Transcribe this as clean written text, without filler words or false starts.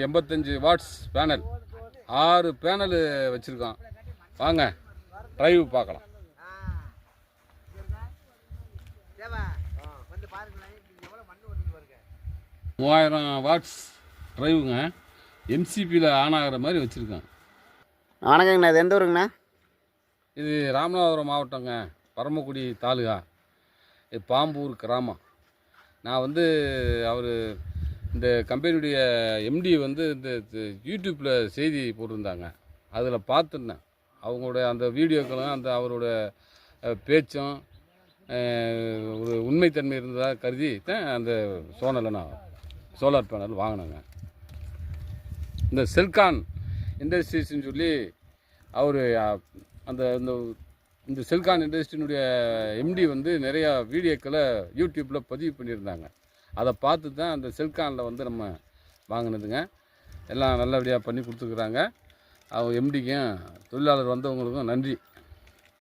85 watts panel 6 panel வச்சுருக்கோம். வாங்க drive பார்க்கலாம். 3000 வாட்ஸ் ட்ரைவுங்க. எம்சிபியில் ஆன் ஆகிற மாதிரி வச்சுருக்கேன். வணக்கங்கண்ணா, இது எந்த ஊருங்கண்ணா? இது ராமநாதபுரம் மாவட்டங்க, பரமக்குடி தாலுகா, பாம்பூர் கிராமம். நான் அவர் இந்த கம்பெனியுடைய எம்டி இந்த யூடியூப்பில் செய்தி போட்டிருந்தாங்க. அதில் பார்த்துருந்தேன். அவங்களுடைய அந்த வீடியோக்களும் அவரோட பேச்சும் ஒரு உண்மைத்தன்மை இருந்ததாக கருதி தான் அந்த சோலார் பேனல் வாங்கினேங்க. இந்த செல்கான் இண்டஸ்ட்ரீஸ்ன்னு சொல்லி அவர் இந்த செல்கான் இண்டஸ்ட்ரியினுடைய எம்டி நிறையா வீடியோக்களை யூடியூப்பில் பதிவு பண்ணியிருந்தாங்க. அதை பார்த்து தான் அந்த செல்கானில் நம்ம வாங்கினதுங்க. எல்லாம் நல்லபடியாக பண்ணி கொடுத்துருக்குறாங்க. அவங்க எம்டிக்கும் தொழிலாளர் வந்தவங்களுக்கும் நன்றி.